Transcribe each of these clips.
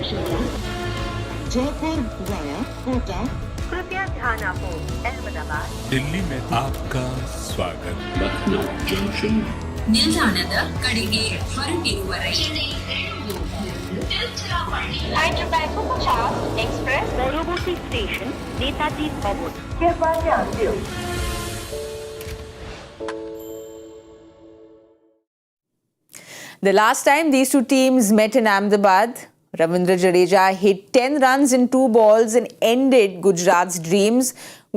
Shukla Jaipur via Kota कृपया ध्यान आपो अहमदाबाद दिल्ली में आपका स्वागत लखनऊ जंक्शन ನಿಲ್ದಾಣದ ಕಡೆಗೆ ಹೊರಟಿರುವರೆ Hyderabad Superfast Express পরবর্তী স্টেশন নেতাজি ভবন कृपया ध्यान दियो The last time these two teams met in Ahmedabad, Ravindra Jadeja hit 10 runs in 2 balls and ended Gujarat's dreams.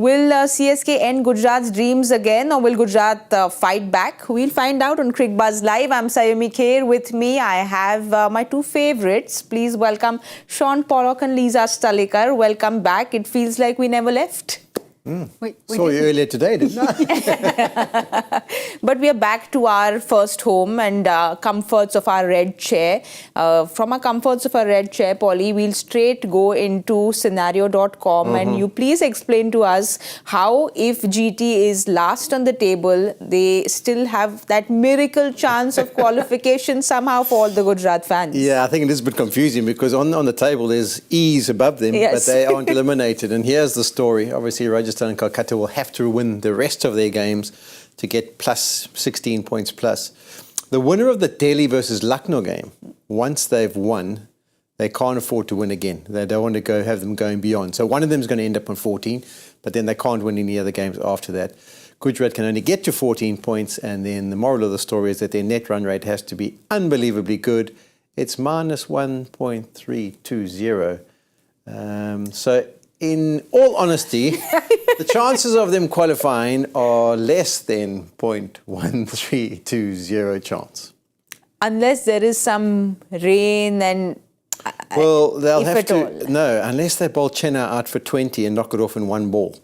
Will CSK end Gujarat's dreams again, or will Gujarat fight back? We'll find out on Cricbuzz Live. I'm Saiyami Kher. With me, I have my two favorites. Please welcome Shaun Pollock and Sthalekar. Welcome back. It feels like we never left. Saw you earlier today, didn't I? But we are back to our first home and comforts of our red chair. From our comforts of our red chair, Polly, we'll straight go into scenario.com and you please explain to us how, if GT is last on the table, they still have that miracle chance of qualification somehow for all the Gujarat fans. Yeah, I think it is a bit confusing because on the table there's ease above them, Yes. but they aren't eliminated. And here's the story. Obviously, Rajasthan and Kolkata will have to win the rest of their games to get plus 16 points plus. The winner of the Delhi versus Lucknow game, once they've won, they can't afford to win again. They don't want to have them going beyond. So one of them is going to end up on 14, but then they can't win any other games after that. Gujarat can only get to 14 points, and then the moral of the story is that their net run rate has to be unbelievably good. It's minus 1.320. So in all honesty, the chances of them qualifying are less than 0.1320 chance. Unless there is some rain and Well, they'll if have at to... all. No, unless they bowl Chennai out for 20 and knock it off in one ball.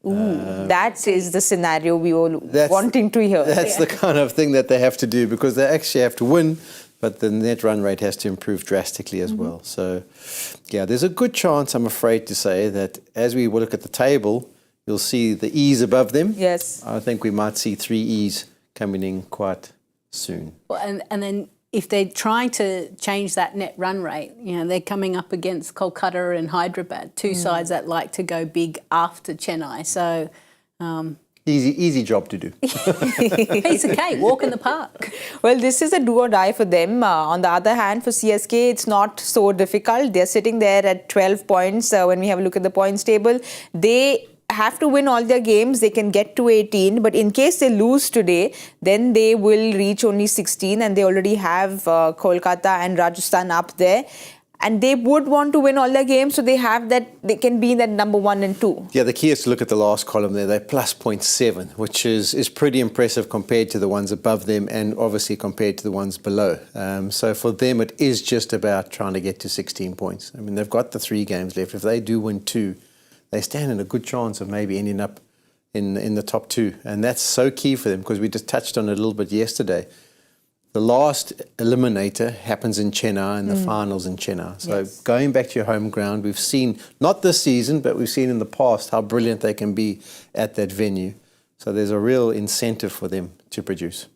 that is the scenario we were wanting to hear. That's the kind of thing that they have to do because they actually have to win, but the net run rate has to improve drastically as well. So, yeah, there's a good chance, I'm afraid to say, that as we look at the table, you'll see the E's above them. Yes. I think we might see 3 E's coming in quite soon. Well, and then if they're trying to change that net run rate, they're coming up against Kolkata and Hyderabad, two sides that like to go big after Chennai. So Easy job to do. piece of cake, walk in the park. Well, this is a do or die for them. On the other hand, for CSK, it's not so difficult. They're sitting there at 12 points. When we have a look at the points table, they have to win all their games. They can get to 18. But in case they lose today, then they will reach only 16. And they already have Kolkata and Rajasthan up there. And they would want to win all their games, so they have that. They can be that number 1 and 2. Yeah, the key is to look at the last column there. They're plus 0.7, which is pretty impressive compared to the ones above them and obviously compared to the ones below. So for them, it is just about trying to get to 16 points. I mean, they've got the 3 games left. If they do win 2, they stand in a good chance of maybe ending up in the top 2. And that's so key for them because we just touched on it a little bit yesterday. The last eliminator happens in Chennai and the finals in Chennai. So going back to your home ground, we've seen, not this season, but we've seen in the past how brilliant they can be at that venue. So there's a real incentive for them to produce.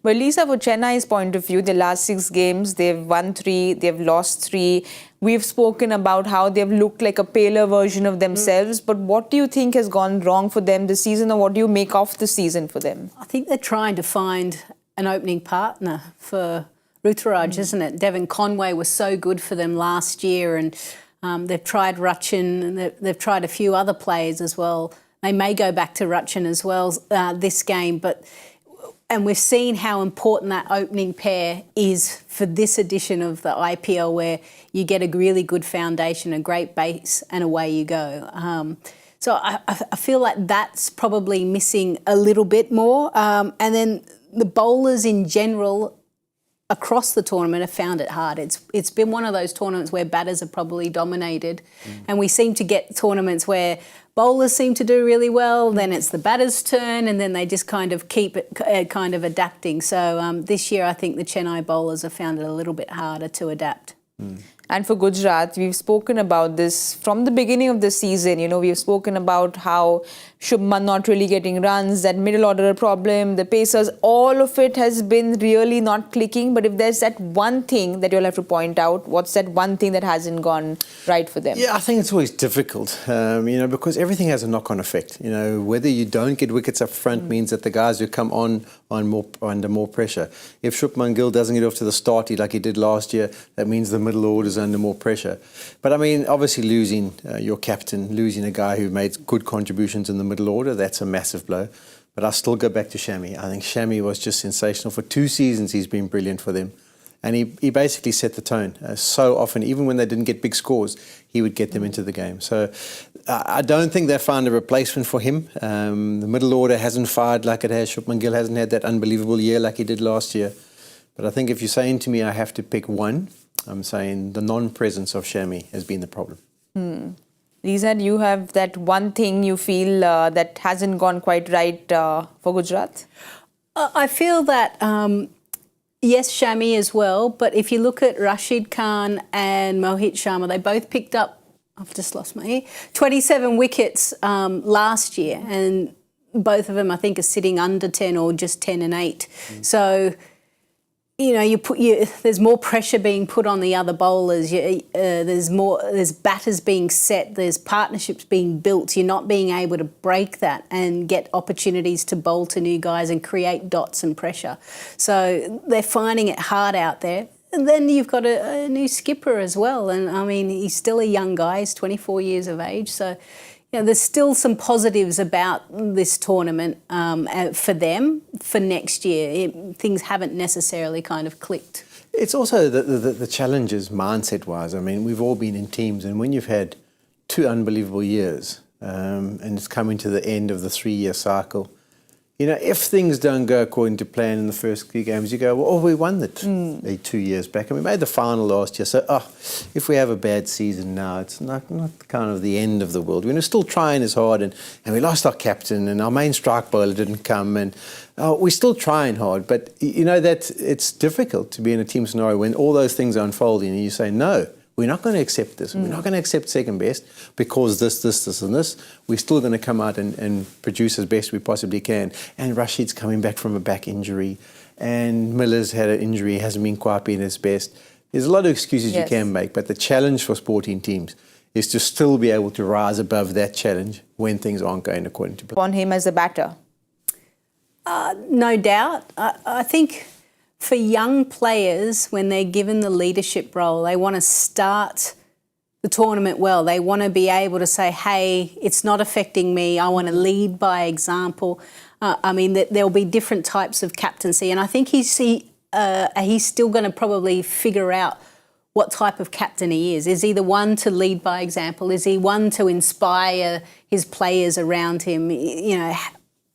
But Lisa, for Chennai's point of view, the last 6 games, they've won 3, they've lost 3. We've spoken about how they've looked like a paler version of themselves. But what do you think has gone wrong for them this season, or what do you make of the season for them? I think they're trying to find an opening partner for Ruturaj, isn't it? Devon Conway was so good for them last year, and they've tried Ruchin, and they've tried a few other players as well. They may go back to Ruchin as well this game, and we've seen how important that opening pair is for this edition of the IPL, where you get a really good foundation, a great base, and away you go. So I feel like that's probably missing a little bit more. And then the bowlers in general across the tournament have found it hard. It's been one of those tournaments where batters have probably dominated, and we seem to get tournaments where bowlers seem to do really well, then it's the batter's turn, and then they just kind of keep it kind of adapting. So this year I think the Chennai bowlers have found it a little bit harder to adapt. And for Gujarat, we've spoken about this from the beginning of the season. You know, we've spoken about how Shubman not really getting runs, that middle order problem, the pacers, all of it has been really not clicking. But if there's that one thing that you'll have to point out, what's that one thing that hasn't gone right for them? Yeah, I think it's always difficult, because everything has a knock-on effect. You know, whether you don't get wickets up front means that the guys who come on under more pressure. If Shubman Gill doesn't get off to the start like he did last year, that means the middle order's under more pressure. But I mean, obviously losing your captain, losing a guy who made good contributions in the middle order, that's a massive blow. But I still go back to Shami. I think Shami was just sensational. For 2 seasons, he's been brilliant for them. And he basically set the tone. So often, even when they didn't get big scores, he would get them into the game. So I don't think they found a replacement for him. The middle order hasn't fired like it has. Shubman Gill hasn't had that unbelievable year like he did last year. But I think if you're saying to me I have to pick one, I'm saying the non-presence of Shami has been the problem. Lisa, do you have that one thing you feel that hasn't gone quite right for Gujarat? I feel that, yes, Shami as well, but if you look at Rashid Khan and Mohit Sharma, they both picked up, I've just lost my ear, 27 wickets last year, and both of them I think are sitting under 10 or just 10 and 8. So, you know, there's more pressure being put on the other bowlers. There's batters being set. There's partnerships being built. You're not being able to break that and get opportunities to bowl to new guys and create dots and pressure. So they're finding it hard out there. And then you've got a new skipper as well. And I mean, he's still a young guy. He's 24 years of age. So, you know, there's still some positives about this tournament for them for next year. Things haven't necessarily kind of clicked. It's also the challenges mindset-wise. I mean, we've all been in teams, and when you've had 2 unbelievable years and it's coming to the end of the 3-year cycle, you know, if things don't go according to plan in the first 3 games, you go, well, we won it 2 years back, and we made the final last year. So, if we have a bad season now, it's not kind of the end of the world. We're still trying as hard, and we lost our captain, and our main strike bowler didn't come, and we're still trying hard. But you know that it's difficult to be in a team scenario when all those things are unfolding, and you say no. We're not going to accept this. We're not going to accept second best because this, and this. We're still going to come out and produce as best we possibly can. And Rashid's coming back from a back injury. And Miller's had an injury, hasn't been quite been his best. There's a lot of excuses you can make, but the challenge for sporting teams is to still be able to rise above that challenge when things aren't going according to plan. On him as a batter? No doubt. I think for young players, when they're given the leadership role, they want to start the tournament well. They want to be able to say, hey, it's not affecting me. I want to lead by example. I mean, there'll be different types of captaincy. And I think he's still going to probably figure out what type of captain he is. Is he the one to lead by example? Is he one to inspire his players around him? You know,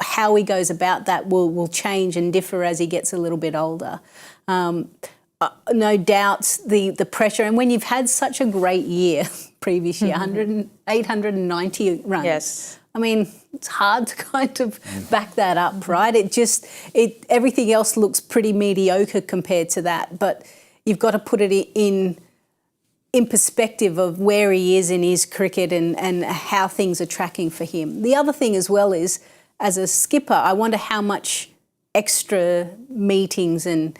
how he goes about that will change and differ as he gets a little bit older. No doubt the pressure, and when you've had such a great year previous year, 890 runs. Yes. I mean, it's hard to kind of back that up, right? Everything else looks pretty mediocre compared to that, but you've got to put it in perspective of where he is in his cricket and how things are tracking for him. The other thing as well is, as a skipper, I wonder how much extra meetings and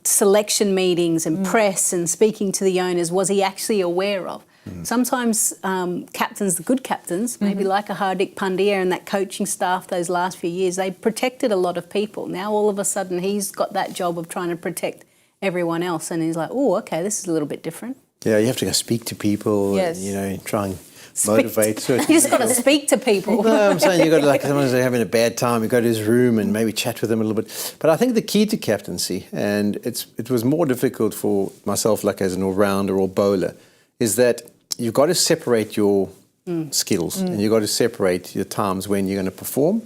selection meetings and press and speaking to the owners was he actually aware of. Sometimes captains, the good captains, maybe like a Hardik Pandya and that coaching staff those last few years, they protected a lot of people. Now all of a sudden he's got that job of trying to protect everyone else, and he's like, oh, okay, this is a little bit different. Yeah, you have to go speak to people, and, you know, try and motivate. You just got to speak to people. No, I'm saying you've got to, like, someone's having a bad time, you go to his room and maybe chat with him a little bit. But I think the key to captaincy, and it was more difficult for myself, like as an all-rounder or bowler, is that you've got to separate your skills and you've got to separate your times when you're going to perform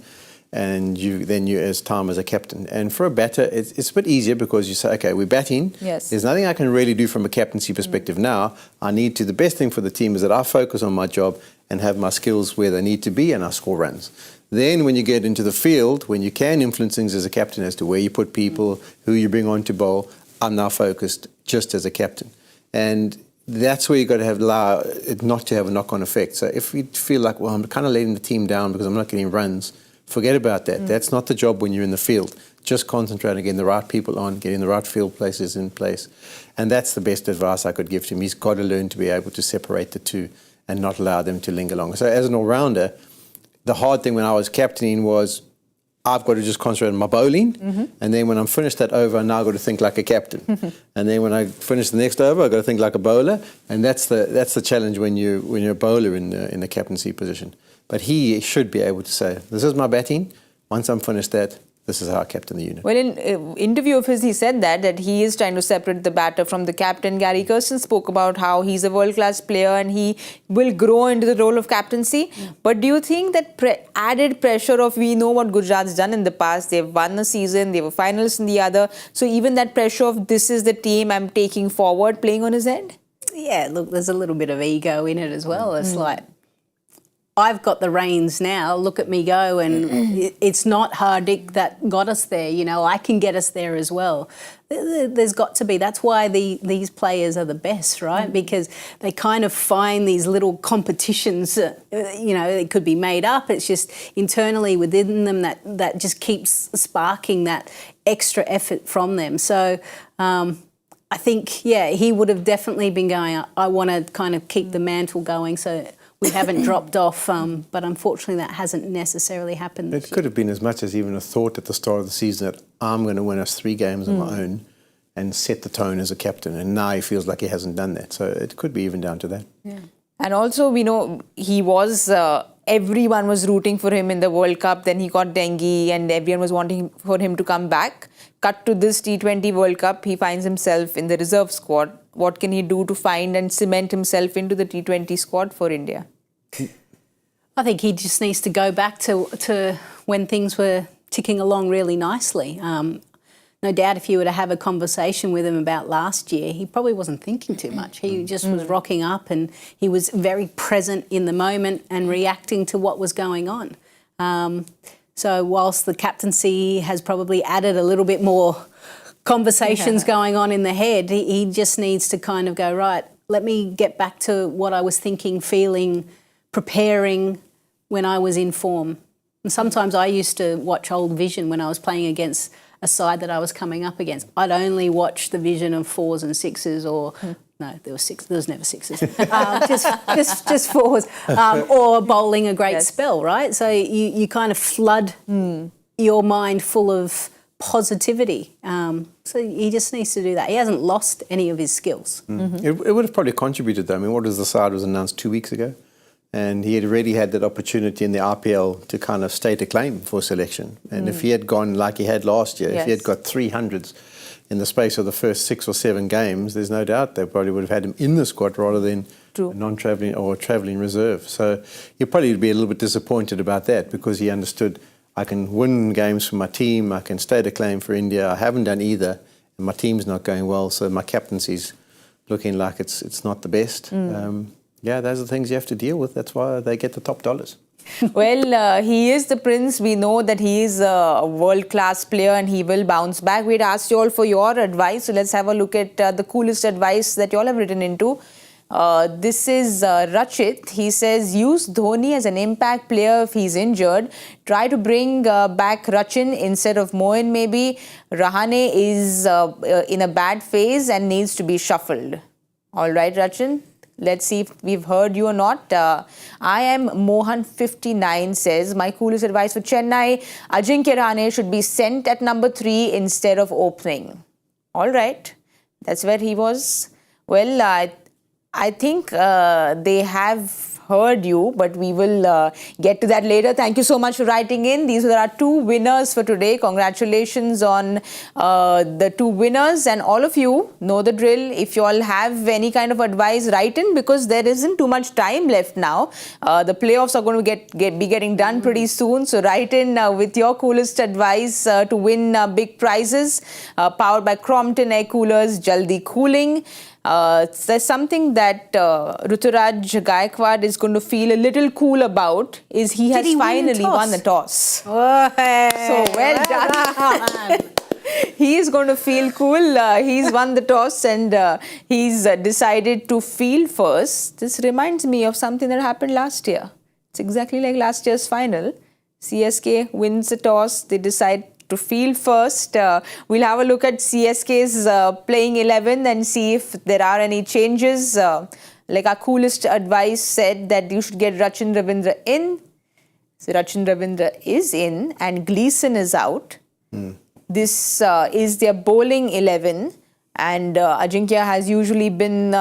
and then you as time as a captain. And for a batter, it's a bit easier because you say, okay, we're batting. Yes. There's nothing I can really do from a captaincy perspective now. I need to, the best thing for the team is that I focus on my job and have my skills where they need to be and I score runs. Then when you get into the field, when you can influence things as a captain as to where you put people, who you bring on to bowl, I'm now focused just as a captain. And that's where you've got to allow it not to have a knock-on effect. So if you feel like, well, I'm kind of letting the team down because I'm not getting runs, forget about that. That's not the job when you're in the field. Just concentrate on getting the right people on, getting the right field places in place. And that's the best advice I could give to him. He's got to learn to be able to separate the two and not allow them to linger longer. So as an all-rounder, the hard thing when I was captaining was I've got to just concentrate on my bowling, and then when I'm finished that over, now I've got to think like a captain. And then when I finish the next over, I've got to think like a bowler, and that's the challenge when you're a bowler in the captaincy position. But he should be able to say, this is my batting, once I'm finished that, this is how I captain the unit. Well, in an interview of his, he said that he is trying to separate the batter from the captain. Gary Kirsten spoke about how he's a world-class player and he will grow into the role of captaincy. But do you think that added pressure of, we know what Gujarat's done in the past, they've won a season, they were finalists in the other, so even that pressure of this is the team I'm taking forward, playing on his head? Yeah, look, there's a little bit of ego in it as well. It's like, I've got the reins now, look at me go, and it's not Hardik that got us there, you know, I can get us there as well. There's got to be, that's why these players are the best, right? Because they kind of find these little competitions, you know, it could be made up, it's just internally within them that just keeps sparking that extra effort from them. So I think, yeah, he would have definitely been going, I want to kind of keep the mantle going, so we haven't dropped off, but unfortunately that hasn't necessarily happened. It could have been as much as even a thought at the start of the season that I'm going to win us 3 games on my own and set the tone as a captain. And now he feels like he hasn't done that. So it could be even down to that. Yeah. And also, we know he was, everyone was rooting for him in the World Cup. Then he got dengue and everyone was wanting for him to come back. Cut to this T20 World Cup, he finds himself in the reserve squad. What can he do to find and cement himself into the T20 squad for India? I think he just needs to go back to when things were ticking along really nicely. No doubt if you were to have a conversation with him about last year, he probably wasn't thinking too much. He just was rocking up and he was very present in the moment and reacting to what was going on. So whilst the captaincy has probably added a little bit more conversations going on in the head, he just needs to kind of go, right, let me get back to what I was thinking, feeling, preparing when I was in form. And sometimes I used to watch old Vision when I was playing against a side that I was coming up against. I'd only watch the Vision of 4s and 6s or... No, there was never 6s. Just 4s. Or bowling a great spell, right? So you kind of flood your mind full of positivity. So he just needs to do that. He hasn't lost any of his skills. It would have probably contributed though. I mean, what was the side was announced 2 weeks ago? And he had already had that opportunity in the RPL to kind of state a claim for selection. And if he had gone like he had last year, if he had got 300s in the space of the first 6 or 7 games, there's no doubt they probably would have had him in the squad rather than a non-travelling or a travelling reserve. So he'll probably be a little bit disappointed about that because he understood I can win games for my team, I can state a claim for India, I haven't done either, and my team's not going well, so my captaincy's looking like it's not the best. Yeah, those are the things you have to deal with. That's why they get the top dollars. Well, he is the prince. We know that he is a world-class player and he will bounce back. We'd asked you all for your advice. So let's have a look at the coolest advice that you all have written into. This is Rachit. He says, use Dhoni as an impact player if he's injured. Try to bring back Rachin instead of Moin maybe. Rahane is in a bad phase and needs to be shuffled. All right, Rachin. Let's see if we've heard you or not. I am Mohan59 says, my coolest advice for Chennai, Ajinkya Rahane should be sent at number 3 instead of opening. All right. That's where he was. Well, I think they have heard you, but we will get to that later. Thank you so much for writing in. These are our 2 winners for today. Congratulations on the 2 winners, and all of you know the drill. If you all have any kind of advice, write in because there isn't too much time left now. The playoffs are going to be getting done pretty soon. So write in with your coolest advice to win big prizes. Powered by Crompton Air Coolers, Jaldi Cooling. There's something that Ruturaj Gaikwad is going to feel a little cool about is he has finally won the toss. Oh, hey. So well done. He's going to feel cool. He's won the toss and he's decided to field first. This reminds me of something that happened last year. It's exactly like last year's final. CSK wins the toss. They decide to field first. We'll have a look at CSK's playing 11 and see if there are any changes. Like our coolest advice said that you should get Rachin Ravindra in. So Rachin Ravindra is in and Gleeson is out. This is their bowling 11 and Ajinkya has usually been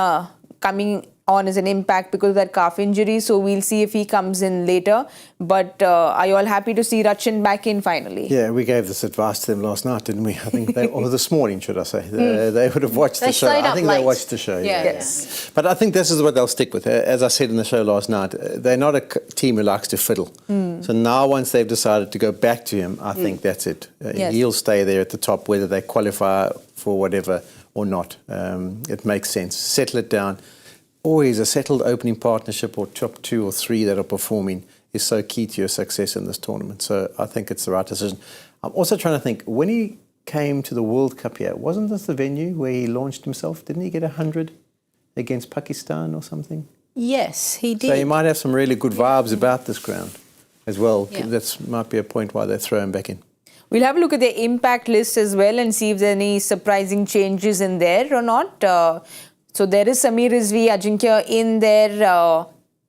coming on as an impact because of that calf injury. So we'll see if he comes in later. But are you all happy to see Rachin back in finally? Yeah, we gave this advice to them last night, didn't we? I think or this morning, should I say. They would have watched the show. I think they watched the show. Yes. But I think this is what they'll stick with. As I said in the show last night, they're not a team who likes to fiddle. So now once they've decided to go back to him, I think that's it. He'll stay there at the top, whether they qualify for whatever or not. It makes sense. Settle it down. Always a settled opening partnership or top 2 or 3 that are performing is so key to your success in this tournament. So I think it's the right decision. I'm also trying to think, when he came to the World Cup here, wasn't this the venue where he launched himself? Didn't he get 100 against Pakistan or something? Yes, he did. So he might have some really good vibes about this ground as well. Yeah. That might be a point why they throw him back in. We'll have a look at the impact list as well and see if there are any surprising changes in there or not. So there is Sameer Rizvi, Ajinkya in there.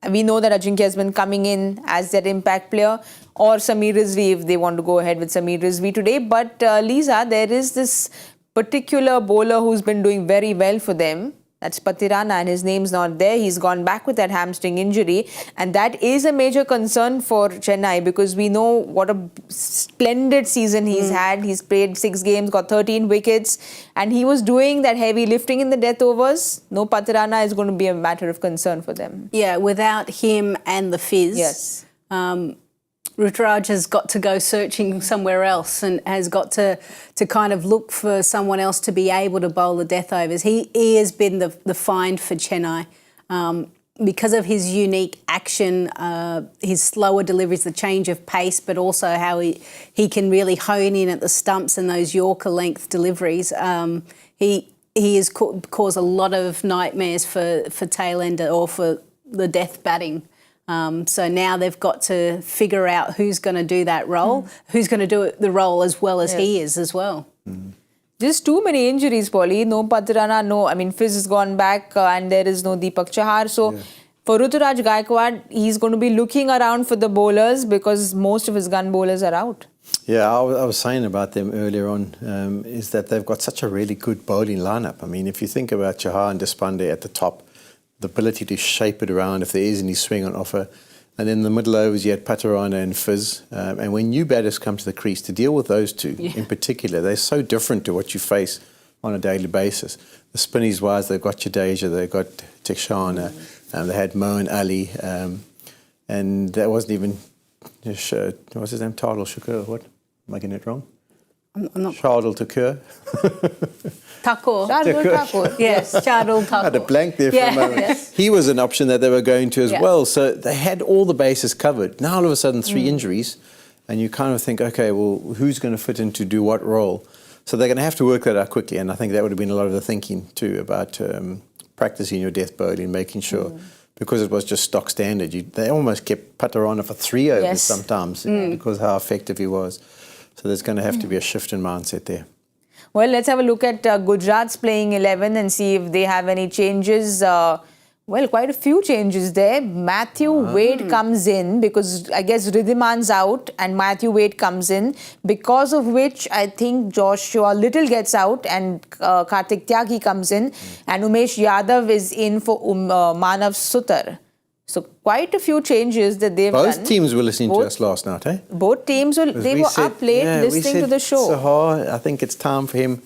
We know that Ajinkya has been coming in as their impact player, or Sameer Rizvi if they want to go ahead with Sameer Rizvi today. But Lisa, there is this particular bowler who's been doing very well for them. That's Patirana, and his name's not there. He's gone back with that hamstring injury. And that is a major concern for Chennai because we know what a splendid season he's had. He's played 6 games, got 13 wickets, and he was doing that heavy lifting in the death overs. No Patirana is going to be a matter of concern for them. Yeah, without him and the Fizz. Yes. Ruturaj has got to go searching somewhere else and has got to kind of look for someone else to be able to bowl the death overs. He has been the find for Chennai because of his unique action, his slower deliveries, the change of pace, but also how he can really hone in at the stumps and those Yorker length deliveries. He has caused a lot of nightmares for tail ender or for the death batting. So now they've got to figure out who's going to do that role, who's going to do the role as well as he is as well. Just too many injuries, Polly. No Patirana, Fizz has gone back and there is no Deepak Chahar. So for Ruturaj Gaikwad, he's going to be looking around for the bowlers because most of his gun bowlers are out. Yeah, I was saying about them earlier on, is that they've got such a really good bowling lineup. If you think about Chahar and Deshpande at the top, the ability to shape it around if there is any swing on offer. And then the middle overs, you had Patirana and Fizz. And when new batters come to the crease, to deal with those two in particular, they're so different to what you face on a daily basis. The spinnies-wise, they've got Jadeja, they've got Tekshana, they had Moeen Ali, and that wasn't even, what's his name, Tardal Shakur, what? Am I getting it wrong? I'm not. Shardul Thakur. Thakur. Shardul Thakur. Yes, Shardul Thakur. I had a blank there for a moment. He was an option that they were going to as well. So they had all the bases covered. Now all of a sudden 3 injuries and you kind of think, okay, well, who's going to fit in to do what role? So they're going to have to work that out quickly. And I think that would have been a lot of the thinking too about practicing your death bowling, making sure, because it was just stock standard. They almost kept Patirana for 3 overs sometimes because how effective he was. So there's going to have to be a shift in mindset there. Well, let's have a look at Gujarat's playing 11 and see if they have any changes. Well, quite a few changes there. Matthew Wade comes in because I guess Ridhiman's out and Matthew Wade comes in, because of which I think Joshua Little gets out and Kartik Tyagi comes in and Umesh Yadav is in for Manav Sutar. So quite a few changes that they've done. Both teams were listening to us last night, eh? Both teams, were up late listening to the show. Sahar, I think it's time for him.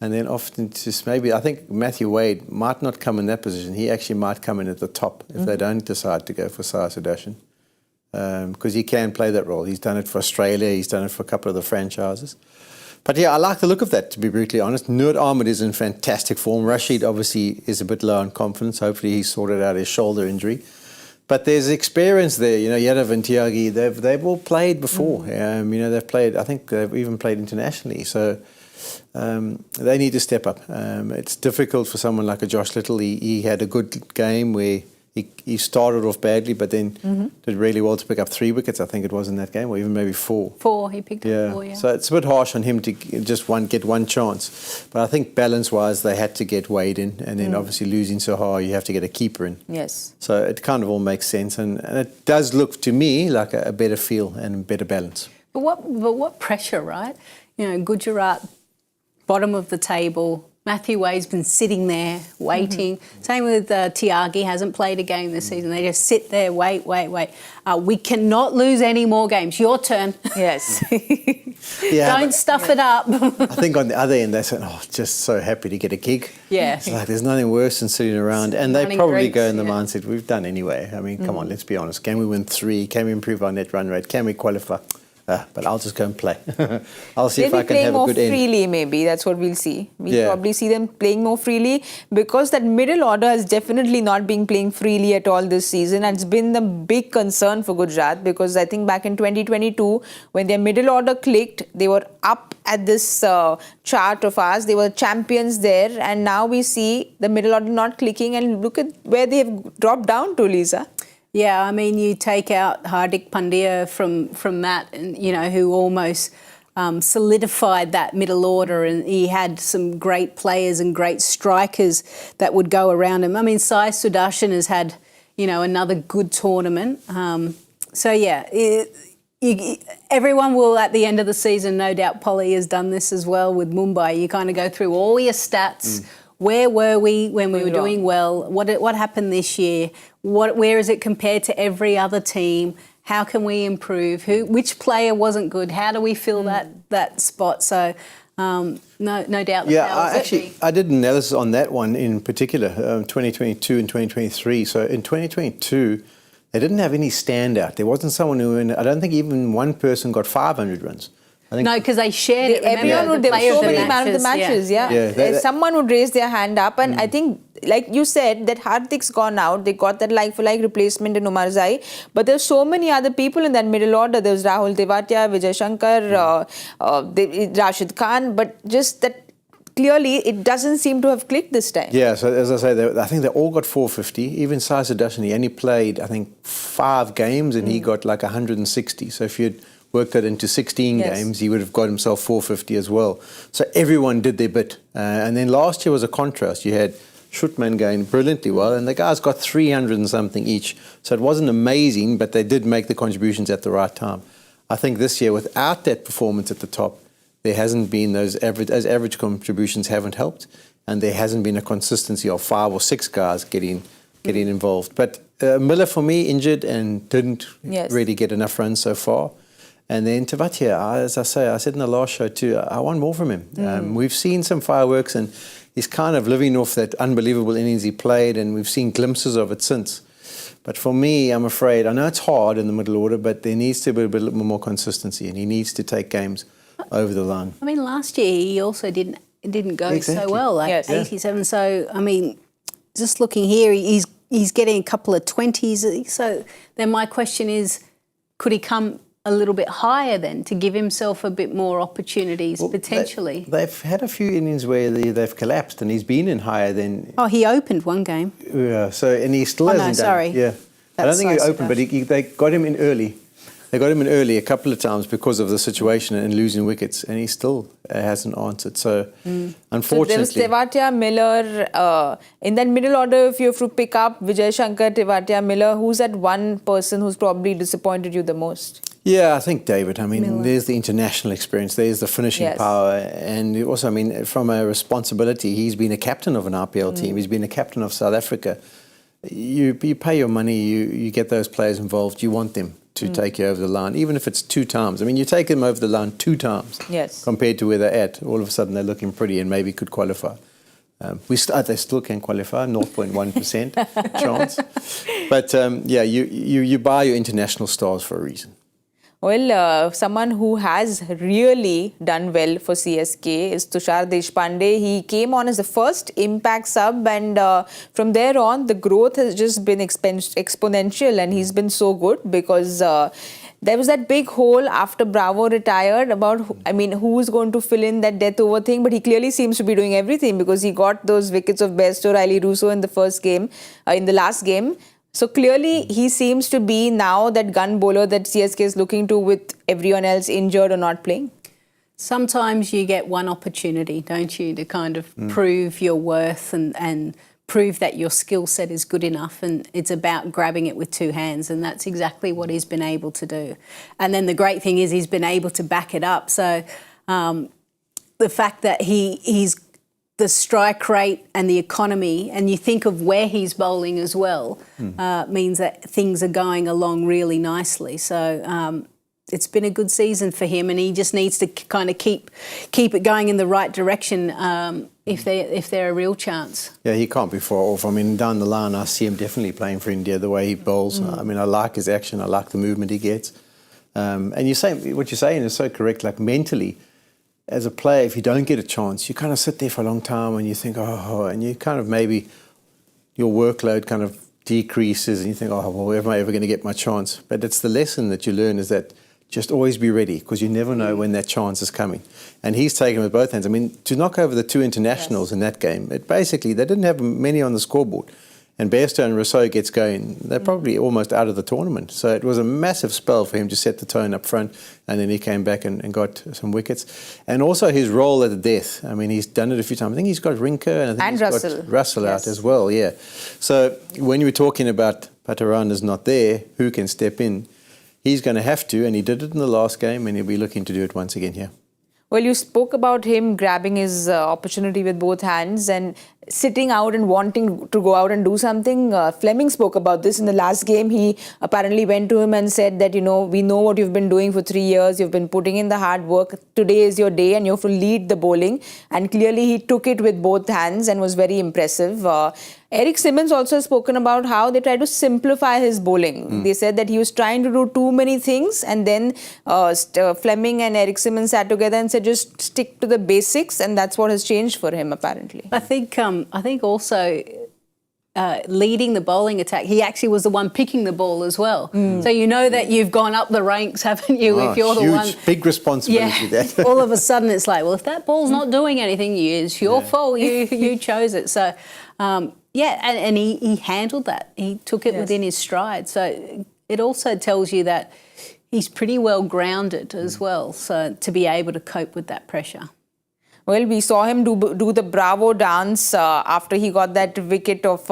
And then often just maybe, I think Matthew Wade might not come in that position. He actually might come in at the top if they don't decide to go for Sai Sudarshan. Because he can play that role. He's done it for Australia. He's done it for a couple of the franchises. But yeah, I like the look of that, to be brutally honest. Noor Ahmed is in fantastic form. Rashid obviously is a bit low on confidence. Hopefully he's sorted out his shoulder injury. But there's experience there, Yadav and Tyagi, they've all played before. They've played, I think they've even played internationally. So they need to step up. It's difficult for someone like a Josh Little. He had a good game where he started off badly, but then did really well to pick up 3 wickets, I think it was in that game, or even maybe 4. 4, he picked up 4, yeah. So it's a bit harsh on him to just get one chance. But I think balance-wise, they had to get Wade in, and then obviously losing so hard, you have to get a keeper in. Yes. So it kind of all makes sense, and it does look to me like a better feel and better balance. But what pressure, right? Gujarat, bottom of the table. Matthew Wade's been sitting there waiting. Same with Tyagi, hasn't played a game this season. They just sit there, wait. We cannot lose any more games. Your turn. Yes. Don't stuff it up. I think on the other end, they said, just so happy to get a gig. Yeah. It's like there's nothing worse than sitting around. And they probably go in the mindset, we've done anyway. I mean, come on, let's be honest. Can we win 3? Can we improve our net run rate? Can we qualify? But I'll just go and play. I'll see if I can have a good more end. freely, maybe. That's what we'll see. We'll probably see them playing more freely, because that middle order has definitely not been playing freely at all this season. And it's been the big concern for Gujarat, because I think back in 2022, when their middle order clicked, they were up at this chart of ours. They were champions there. And now we see the middle order not clicking. And look at where they have dropped down to, Lisa. Yeah, I mean, you take out Hardik Pandya from that, and who almost solidified that middle order, and he had some great players and great strikers that would go around him. I mean, Sai Sudarshan has had, another good tournament. Everyone will, at the end of the season, no doubt Polly has done this as well with Mumbai. You kind of go through all your stats. Where were we when we were doing well? What happened this year? Where is it compared to every other team? How can we improve? Which player wasn't good? How do we fill that spot? So, no doubt. I did analysis on that one in particular, 2022 and 2023. So in 2022, they didn't have any standout. There wasn't someone I don't think even one person got 500 runs. No, because they shared it. Everyone would, there were so many man of the matches, someone would raise their hand up, and I think, like you said, that Hardik's gone out. They got that like-for-like replacement in Umar Zai, but there's so many other people in that middle order. There's Rahul Tewatia, Vijay Shankar, Rashid Khan, but just that clearly it doesn't seem to have clicked this time. Yeah, so as I say, I think they all got 450. Even Sai Sudarshan, he only played, I think, 5 games, and he got like 160. So if you'd worked that into 16 games, he would have got himself 450 as well. So everyone did their bit. And then last year was a contrast. You had Shubman going brilliantly well, and the guys got 300 and something each. So it wasn't amazing, but they did make the contributions at the right time. I think this year, without that performance at the top, there hasn't been those average contributions haven't helped, and there hasn't been a consistency of 5 or 6 guys getting involved. But Miller, for me, injured and didn't really get enough runs so far. And then Tewatia, as I said in the last show too, I want more from him. We've seen some fireworks, and he's kind of living off that unbelievable innings he played, and we've seen glimpses of it since. But for me, I'm afraid, I know it's hard in the middle order, but there needs to be a bit more consistency, and he needs to take games over the line. I mean, last year he also didn't go so well, like 87. So, I mean, just looking here, he's getting a couple of 20s. So then my question is, could he come a little bit higher then to give himself a bit more opportunities potentially? They've had a few innings where they've collapsed, and he's been in higher than... Oh, he opened one game. Yeah, and he still hasn't done... sorry. Yeah. I don't think he opened, but they got him in early. They got him in early a couple of times because of the situation and losing wickets, and he still hasn't answered. So, unfortunately... So there was Tewatia, Miller. In that middle order, if you have to pick up Vijay Shankar, Tewatia, Miller, who's that one person who's probably disappointed you the most? Yeah, I think David. I mean, there's the international experience, there's the finishing power, and also, I mean, from a responsibility, he's been a captain of an RPL team, he's been a captain of South Africa. You pay your money, you get those players involved, you want them to take you over the line, even if it's 2 times. I mean, you take them over the line 2 times compared to where they're at. All of a sudden, they're looking pretty and maybe could qualify. They still can qualify, 0.1% chance. But, you buy your international stars for a reason. Well, someone who has really done well for CSK is Tushar Deshpande. He came on as the first impact sub, and from there on, the growth has just been exponential, and he's been so good because there was that big hole after Bravo retired about, who's going to fill in that death over thing, but he clearly seems to be doing everything because he got those wickets of Bairstow, Riley Russo in the first game, in the last game. So clearly, he seems to be now that gun bowler that CSK is looking to with everyone else injured or not playing. Sometimes you get one opportunity, don't you, to kind of prove your worth and prove that your skill set is good enough, and it's about grabbing it with two hands, and that's exactly what he's been able to do. And then the great thing is he's been able to back it up. So the fact that he's the strike rate and the economy, and you think of where he's bowling as well, means that things are going along really nicely. So it's been a good season for him, and he just needs to kind of keep it going in the right direction if they're a real chance. Yeah, he can't be far off. I mean, down the line, I see him definitely playing for India, the way he bowls. I mean, I like his action. I like the movement he gets. And what you're saying is so correct. Like mentally, as a player, if you don't get a chance, you kind of sit there for a long time and you think, and you kind of maybe your workload kind of decreases and you think, well, am I ever going to get my chance? But it's the lesson that you learn is that just always be ready because you never know when that chance is coming. And he's taken it with both hands. I mean, to knock over the two internationals in that game, they didn't have many on the scoreboard. And Bairstow and Rousseau gets going, they're probably almost out of the tournament. So it was a massive spell for him to set the tone up front, and then he came back and got some wickets. And also his role at the death. I mean, he's done it a few times. I think he's got Rinker and I think he's got Russell out as well, yeah. So when you were talking about Patharana's not there, who can step in, he's going to have to, and he did it in the last game, and he'll be looking to do it once again here. Well, you spoke about him grabbing his opportunity with both hands and sitting out and wanting to go out and do something. Fleming spoke about this in the last game. He apparently went to him and said that, we know what you've been doing for 3 years. You've been putting in the hard work. Today is your day and you have to lead the bowling. And clearly he took it with both hands and was very impressive. Eric Simmons also has spoken about how they tried to simplify his bowling. They said that he was trying to do too many things, and then Fleming and Eric Simmons sat together and said just stick to the basics, and that's what has changed for him apparently. I think also leading the bowling attack, he actually was the one picking the ball as well. So you know that you've gone up the ranks, haven't you? If you're the one, big responsibility. That. All of a sudden it's like, well, if that ball's not doing anything, it's your fault. You chose it. So. And he handled that. He took it within his stride. So it also tells you that he's pretty well grounded as well, so to be able to cope with that pressure. Well, we saw him do the Bravo dance after he got that wicket of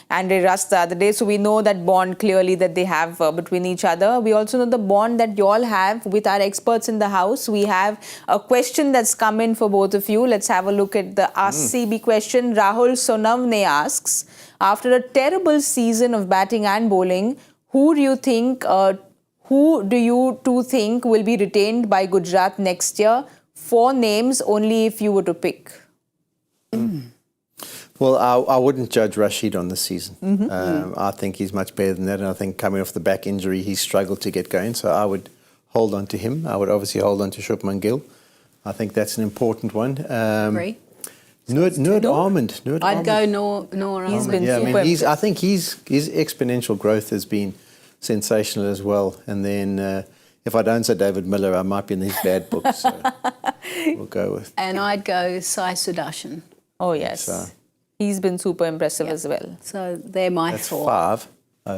Andre Russ the other day. So we know that bond clearly that they have between each other. We also know the bond that you all have with our experts in the house. We have a question that's come in for both of you. Let's have a look at the Ask CB question. Rahul Sonavne asks, after a terrible season of batting and bowling, who do you two think will be retained by Gujarat next year? 4 names only if you were to pick. Well, I wouldn't judge Rashid on this season. I think he's much better than that, and I think coming off the back injury, he struggled to get going, so I would hold on to him. I would obviously hold on to Shubman Gill. I think that's an important one. Agree. Noor Ahmed. I'd go Noor Ahmed. He's been super impressive. I think his exponential growth has been sensational as well. And then if I don't say David Miller, I might be in his bad books. So we'll go with. And I'd go Sai Sudarshan. Oh, yes. He's been super impressive as well. So they're my That's 4. 5.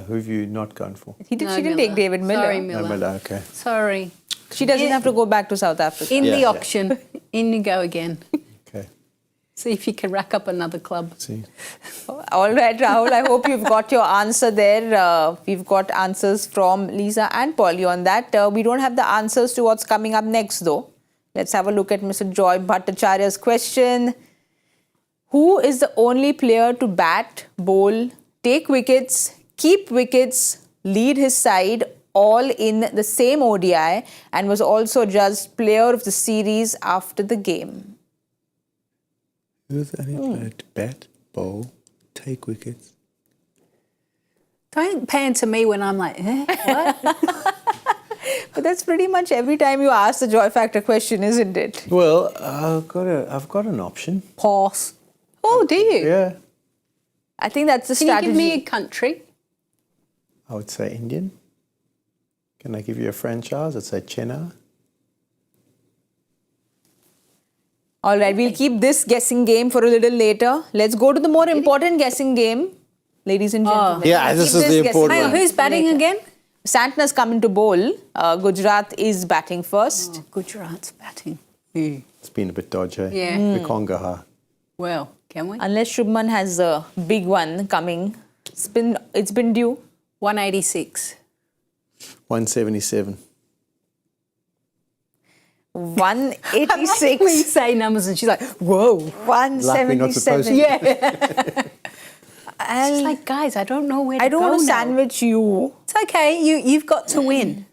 Who have you not gone for? She didn't take David Miller. Sorry, Miller. No, Miller, okay. Sorry. She doesn't have to go back to South Africa. In the auction, in you go again. Okay. See if you can rack up another club. See. All right, Rahul, I hope you've got your answer there. We've got answers from Lisa and Polly on that. We don't have the answers to what's coming up next, though. Let's have a look at Mr. Joy Bhattacharya's question. Who is the only player to bat, bowl, take wickets, keep wickets, lead his side, all in the same ODI, and was also judged player of the series after the game? Who's that player to bat, bowl, take wickets? Don't pan to me when I'm like, what? But that's pretty much every time you ask the joy factor question, isn't it? Well, I've got an option. Pause. Oh, do you? Yeah, I think that's the Can you strategy. give me a country? I would say Indian. Can I give you a franchise? I'd say Chennai. All right, we'll keep this guessing game for a little later. Let's go to the more important guessing game, ladies and gentlemen. Yeah, We'll this keep is the guessing important Hang on, one. who's batting later. again? Santana's coming to bowl. Gujarat is batting first. Oh, Gujarat's batting. It's been a bit dodgy. Yeah. We can't go high. Well, can we? Unless Shubman has a big one coming. It's been due. 186. 177. 186. We say numbers and she's like, whoa. Like we're not supposed 177. to. Yeah. And She's like, guys, I don't know where to I don't go want to now. sandwich you. It's okay. You've got to win.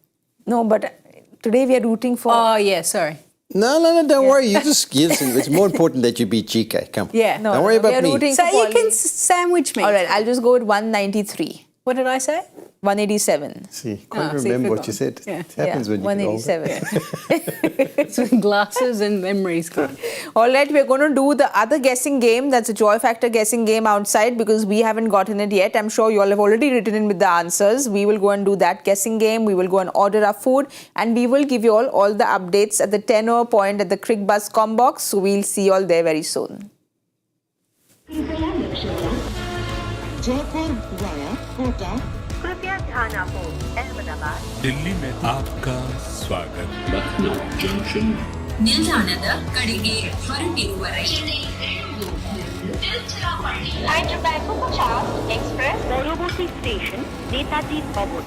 No, but today we are rooting for... Oh, yeah, sorry. No, don't worry. You just listen. It's more important that you beat GK. Come. Yeah. No, Don't worry we are about me. rooting So for you Polly. can sandwich me. All right, I'll just go with 193. What did I say? 187. See, Ah, can't see, remember what forgot. you said. Yeah. It happens when you get older. 187. It's when glasses and memories gone. All right, we're going to do the other guessing game. That's a joy factor guessing game outside because we haven't gotten it yet. I'm sure you all have already written in with the answers. We will go and do that guessing game. We will go and order our food and we will give you all the updates at the 10-hour point at the Cricbuzz Combox. So we'll see you all there very soon. Jaipur via Kota. कृपया ध्यान आपको अहमदाबाद दिल्ली में आपका स्वागत Lucknow Junction. ನಿಲ್ದಾಣದ ಕಡೆಗೆ ಹೊರಟಿರುವರೆ Hyderabad Superfast Express পরবর্তী station Netaji ভবন